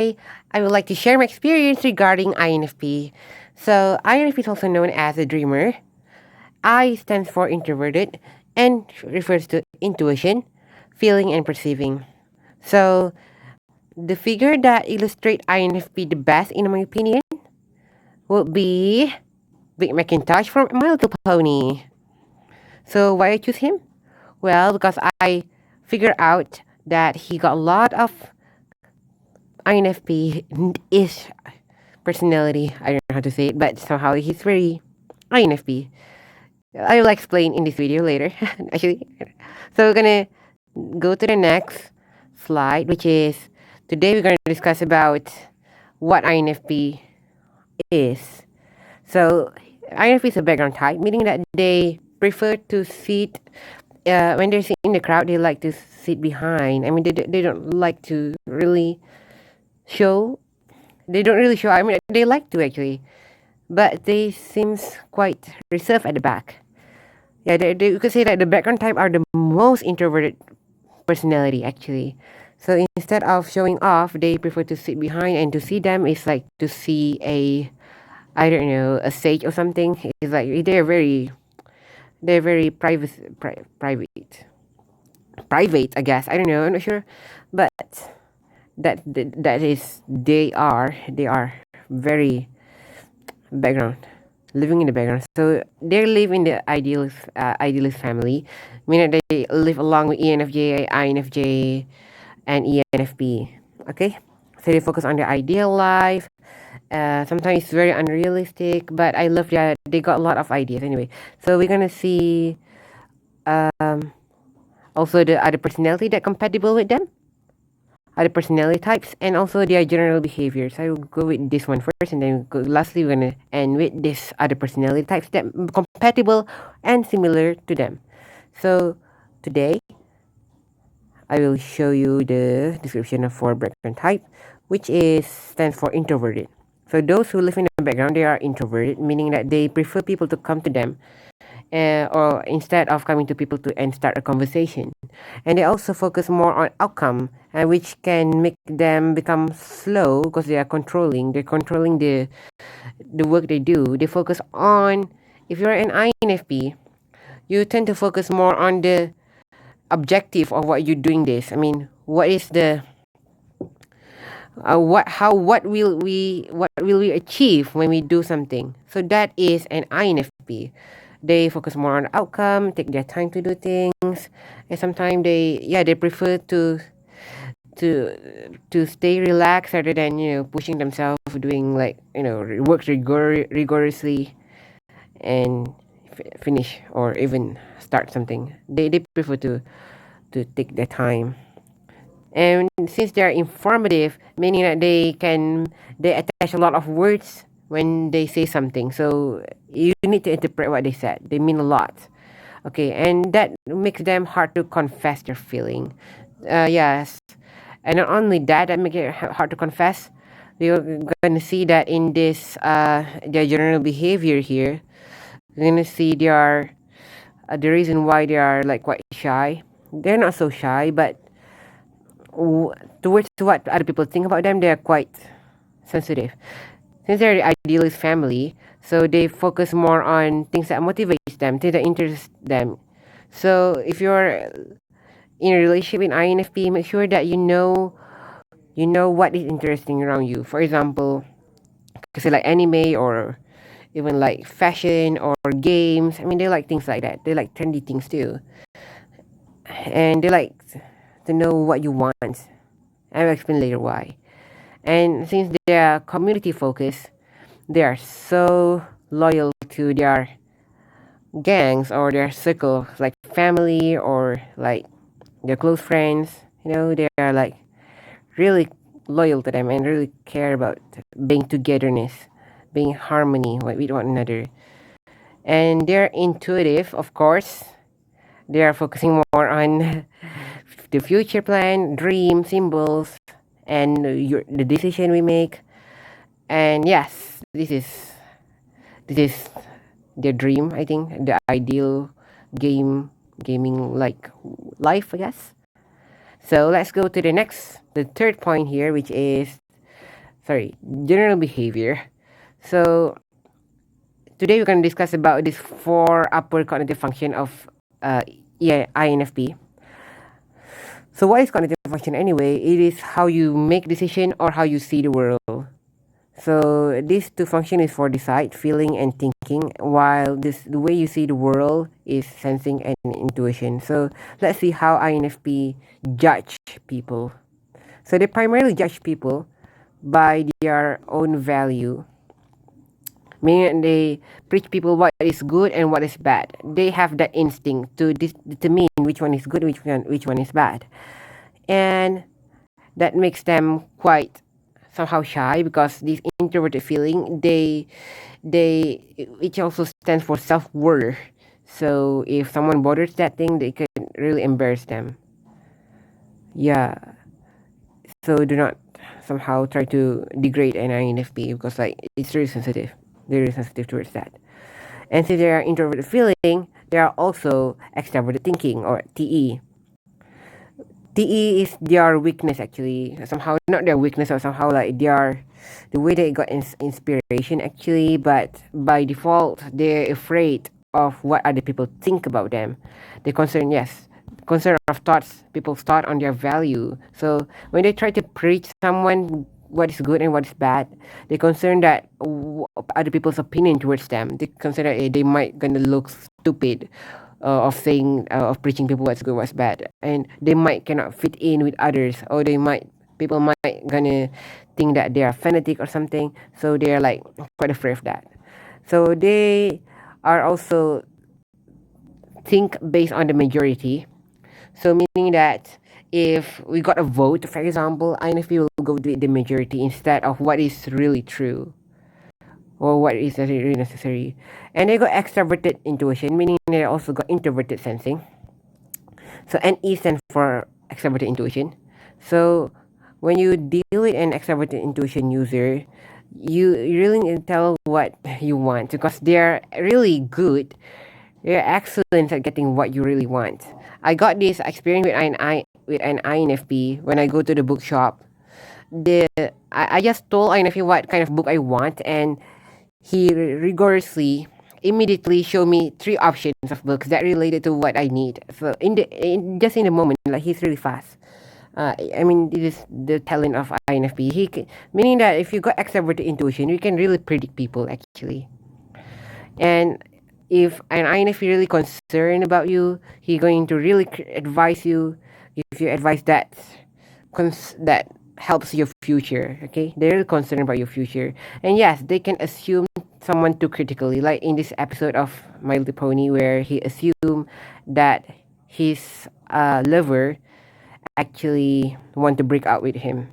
I would like to share my experience regarding INFP. So, INFP is also known as a dreamer. I stands for introverted and refers to intuition, feeling, and perceiving. So, the figure that illustrates INFP the best, in my opinion, would be Big Macintosh from My Little Pony. So, why I choose him? Well, because I figured out that he got a lot of INFP ish personality. I don't know how to say it, but somehow he's very INFP. I will explain in this video later, actually. So we're gonna go to the next slide, which is today we're gonna discuss about what INFP is. So INFP is a background type, meaning that they prefer to sit when they're in the crowd. They like to sit behind. I mean, they don't like to really show. They don't really show. I mean, they like to actually, but they seems quite reserved at the back. Yeah, you could say that the background type are the most introverted personality actually. So instead of showing off, they prefer to sit behind, and to see them is like to see a, I don't know, a sage or something. It's like they're very private. I guess I don't know. I'm not sure, but that is they are very background, living in the background. So they live in the idealist family, meaning they live along with ENFJ, INFJ, and ENFP. Okay, so they focus on their ideal life. Sometimes it's very unrealistic, but I love that they got a lot of ideas anyway. So we're gonna see also the other personality that compatible with them, other personality types, and also their general behaviors. I will go with this one first, and then lastly we're gonna end with this other personality types that compatible and similar to them. So today I will show you the description of for background type, which is stands for introverted. So those who live in the background, they are introverted, meaning that they prefer people to come to them, or instead of coming to people to and start a conversation. And they also focus more on outcome, which can make them become slow because they are controlling. They're controlling the work they do. They focus on, if you're an INFP, you tend to focus more on the objective of what you're doing this. I mean, what is the what will we achieve when we do something? So that is an INFP. They focus more on outcome, take their time to do things, and sometimes they prefer to to stay relaxed rather than pushing themselves, doing like work rigorously and finish or even start something. They prefer to take their time. And since they're informative, meaning that they attach a lot of words when they say something. So you need to interpret what they said. They mean a lot. Okay, and that makes them hard to confess their feeling. Yes, and not only that, that makes it hard to confess. You're gonna see that in this their general behavior here. You're gonna see they are the reason why they are like quite shy. They're not so shy, but towards what other people think about them, they are quite sensitive. Since they're the idealist family, so they focus more on things that motivates them, things that interest them. So if you're in a relationship in INFP, make sure that you know what is interesting around you. For example, because like anime or even like fashion or games. I mean, they like things like that. They like trendy things too, and they like to know what you want. I will explain later why. And since they are community focused, they are so loyal to their gangs or their circle, like family or like their close friends. They are like really loyal to them and really care about being togetherness, being harmony with one another. And they're intuitive, of course. They are focusing more on the future plan, dream, symbols, and the decision we make. And yes, this is their dream. I think the ideal gaming like life, I guess. So let's go to the third point here, which is general behavior. So today we're going to discuss about this four upper cognitive function of INFP. So what is cognitive function anyway? It is how you make decision or how you see the world. So these two function is for decide, feeling, and thinking, while the way you see the world is sensing and intuition. So let's see how INFP judge people. So they primarily judge people by their own value, meaning they preach people what is good and what is bad. They have that instinct to determine which one is good, which one is bad, and that makes them quite somehow shy because this introverted feeling they which also stands for self-worth. So if someone bothers that thing, they could really embarrass them. Yeah. So do not somehow try to degrade an INFP because like it's really sensitive. They're really sensitive towards that. And since they are introverted feeling, they are also extroverted thinking or TE. TE is their weakness actually. Somehow not their weakness or somehow like their the way they got inspiration actually, but by default they're afraid of what other people think about them. They concern of thoughts, people's thought on their value. So when they try to preach someone what is good and what is bad, they concern that other people's opinion towards them. They consider they might gonna look stupid of saying of preaching people what's good, what's bad, and they might cannot fit in with others, or people might gonna think that they are fanatic or something. So they are like quite afraid of that. So they are also think based on the majority. So meaning that if we got a vote, for example, INFP will go with the majority instead of what is really true or what is really necessary. And they got extroverted intuition, meaning they also got introverted sensing. So NE stands for extroverted intuition. So when you deal with an extroverted intuition user, you really need to tell what you want because they're really good. They're excellent at getting what you really want. I got this experience with an INFP when I go to the bookshop. I just told INFP what kind of book I want, and he rigorously immediately showed me three options of books that related to what I need. So just in the moment, like he's really fast. I mean, this is the talent of INFP. Meaning that if you got extroverted intuition, you can really predict people actually. And if an INFP really concerned about you, he going to really advise you, give you advice that helps your future. Okay, they're really concerned about your future, and yes, they can assume someone too critically, like in this episode of My Little Pony, where he assumed that his lover actually want to break out with him,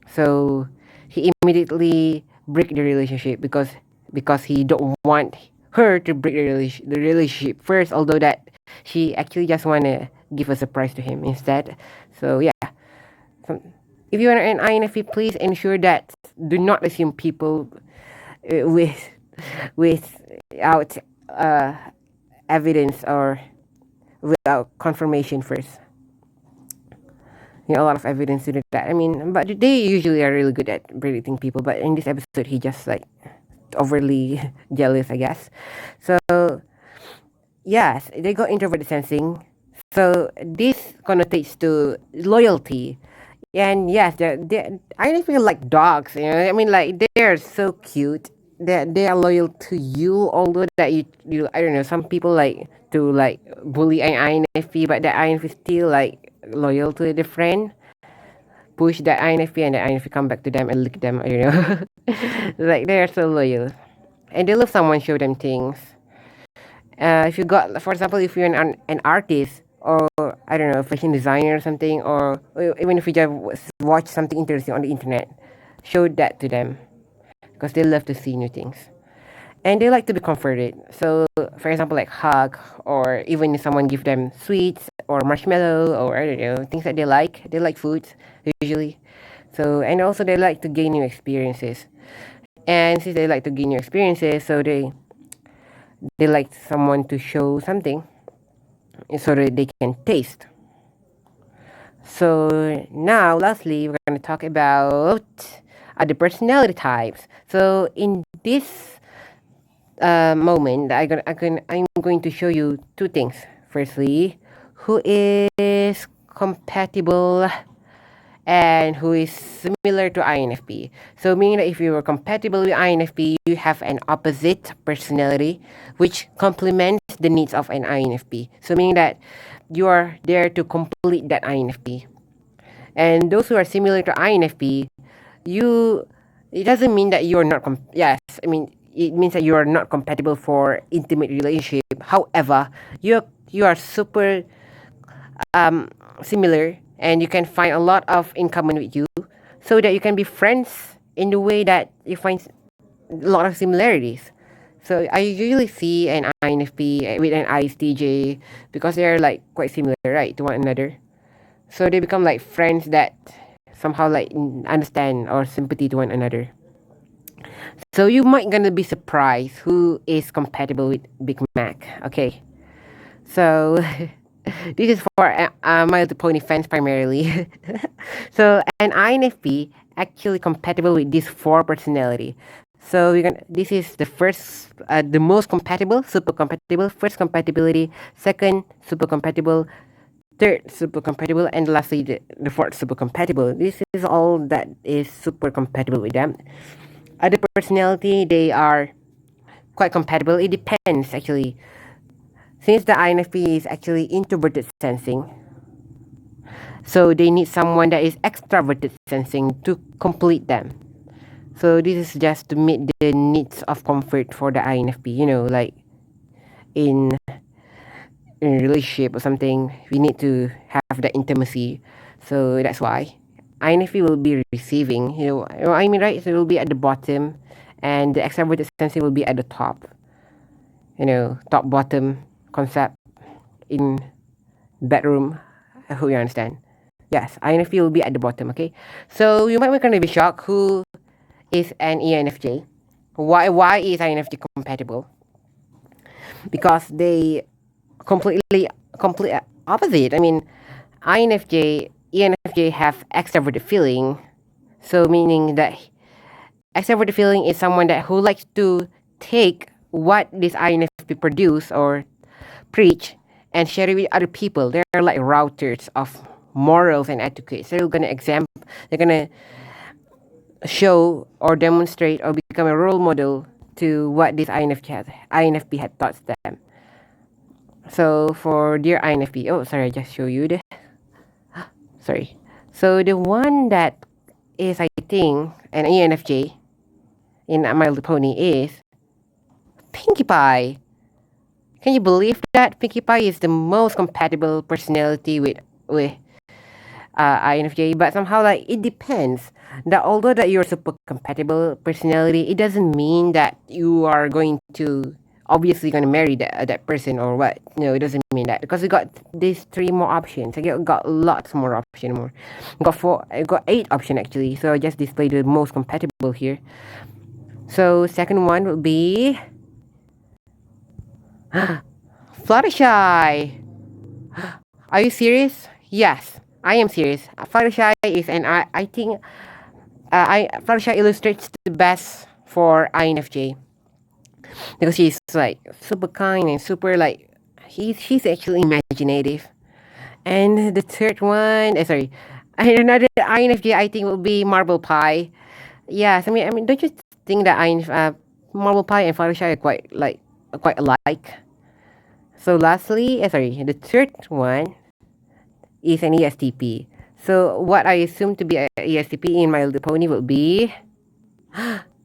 so he immediately break the relationship because he don't want her to break the relationship first, although that she actually just want to give a surprise to him instead. So yeah, so if you are an INFP, please ensure that do not assume people with without evidence or without confirmation first. You know, a lot of evidence to do that. I mean, but they usually are really good at predicting people. But in this episode, he just like overly jealous, I guess. So yes, they got introverted sensing. So this connotates to loyalty. And yes, I feel like dogs. You know, I mean, like they're so cute. They are loyal to you, although that you I don't know. Some people like to like bully an INFP, but the INFP still like loyal to the friend. Push that INFP and the INFP come back to them and lick them. You know, like they are so loyal, and they love someone show them things. If you got, for example, if you're an artist or I don't know, a fashion designer or something, or even if you just watch something interesting on the internet, show that to them because they love to see new things and they like to be comforted. So, for example, like hug or even if someone give them sweets or marshmallow or I don't know things that they like. They like foods usually. So and also they like to gain new experiences. And since they like to gain new experiences, so they like someone to show something so that they can taste. So now lastly we're going to talk about other personality types. So in this moment, I'm going to show you two things. Firstly, who is compatible and who is similar to INFP. So meaning that if you are compatible with INFP, you have an opposite personality which complements the needs of an INFP. So meaning that you are there to complete that INFP. And those who are similar to INFP, it doesn't mean that you're not yes, I mean it means that you are not compatible for intimate relationship. However, you are super similar and you can find a lot of in common with you so that you can be friends in the way that you find a lot of similarities. So I usually see an INFP with an ISTJ because they're like quite similar, right, to one another. So they become like friends that somehow like understand or sympathy to one another. So you might gonna be surprised who is compatible with Big Mac. Okay, so this is for My Little Pony fans primarily. So an INFP actually compatible with these four personality. So this is the first, the most compatible, super compatible, first compatibility, second super compatible, third super compatible, and lastly the fourth super compatible. This is all that is super compatible with them. Other personality, they are quite compatible. It depends actually. Since the INFP is actually introverted sensing, so they need someone that is extroverted sensing to complete them. So this is just to meet the needs of comfort for the INFP. You know, like in a relationship or something, we need to have the intimacy. So that's why INFP will be receiving. I mean, right? So it will be at the bottom, and the extroverted sensing will be at the top. Top bottom concept in bedroom. I hope you understand. Yes, INFP will be at the bottom. Okay, so you might be kind of be shocked. Who is an ENFJ? Why is INFJ compatible? Because they complete opposite. I mean, ENFJ have extroverted feeling, so meaning that extroverted feeling is someone that who likes to take what this INFP produce or preach and share it with other people. They're like routers of morals and etiquette. So they're gonna show or demonstrate or become a role model to what this INFP had taught them. So for dear INFP, oh sorry, I just show you the sorry. So the one that is I think an ENFJ in My Little Pony is Pinkie Pie. Can you believe that Pinkie Pie is the most compatible personality with INFJ? But somehow like it depends. That although that you're super compatible personality, it doesn't mean that you are going to obviously going to marry that person or what. No, it doesn't mean that because we got these three more options. I got lots more option more. I got 8 option actually. So I just displayed the most compatible here. So second one will be Fluttershy. Are you serious? Yes, I am serious. Fluttershy is I think Fluttershy illustrates the best for INFJ because she's like super kind and super like she's actually imaginative. And the third one, sorry, and another INFJ I think will be Marble Pie. Yes, I mean, don't you think that Marble Pie and Fluttershy are quite alike? So lastly, sorry, the third one is an ESTP. So what I assume to be an ESTP in My Little Pony will be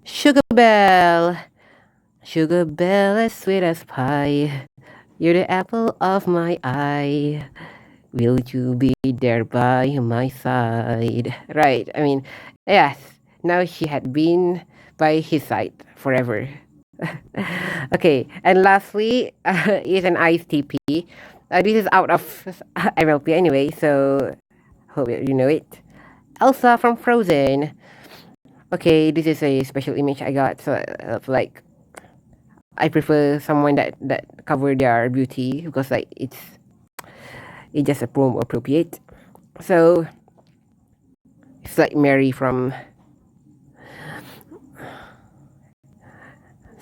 Sugar Belle. Sugar Belle as sweet as pie. You're the apple of my eye. Will you be there by my side? Right. I mean, yes. Now she had been by his side forever. Okay, and lastly is an ISTP. This is out of MLP anyway, so hope you know it. Elsa from Frozen. Okay, this is a special image I got. So like, I prefer someone that cover their beauty because like it's just appropriate. So it's like Mary from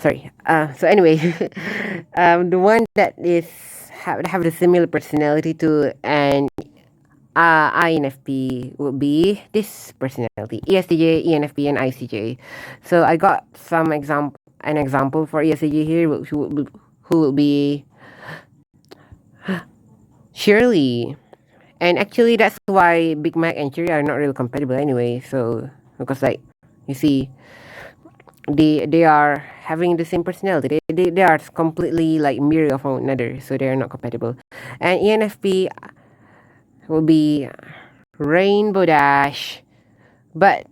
Sorry. So anyway, the one that is have the similar personality to an INFP would be this personality: ESTJ, ENFP, and ICJ. So I got an example for ESTJ here, who will be Shirley. And actually, that's why Big Mac and Cherry are not really compatible anyway. So because like you see, they are having the same personality. They are completely like mirror of one another. So they are not compatible. And ENFP will be Rainbow Dash, but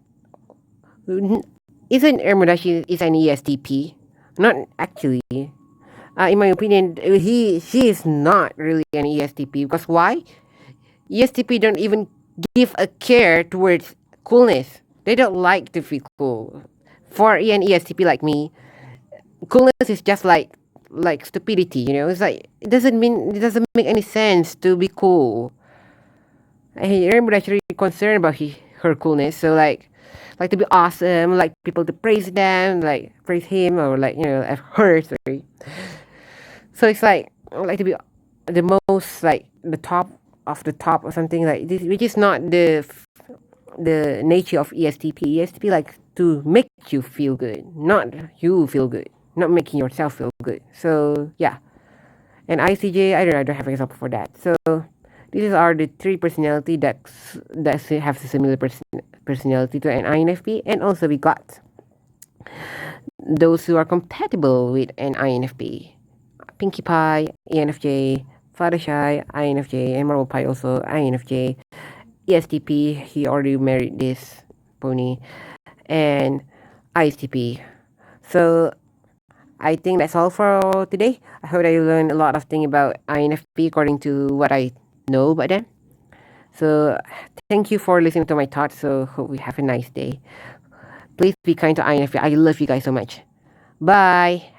isn't Rainbow Dash is an ESTP? Not actually. In my opinion, she is not really an ESTP because why? ESTP don't even give a care towards coolness. They don't like to feel cool. For an ESTP like me, coolness is just like stupidity. It's like it doesn't make any sense to be cool. I remember actually concerned about her coolness. So like to be awesome, like people to praise them, like praise him or like her. Sorry. So it's like to be the most like the top of the top or something like this, which is not the nature of ESTP. ESTP like to make you feel good, not you feel good, not making yourself feel good. So yeah, and ICJ, I don't have an example for that. So these are the three personality that have a similar personality to an INFP, and also we got those who are compatible with an INFP. Pinkie Pie, ENFJ, Fluttershy, INFJ, and Marble Pie also INFJ. ESTP, he already married this pony, and ISTP. So I think that's all for today. I hope that you learned a lot of things about INFP according to what I know about them. So thank you for listening to my thoughts. So hope we have a nice day. Please be kind to INFP. I love you guys so much. Bye.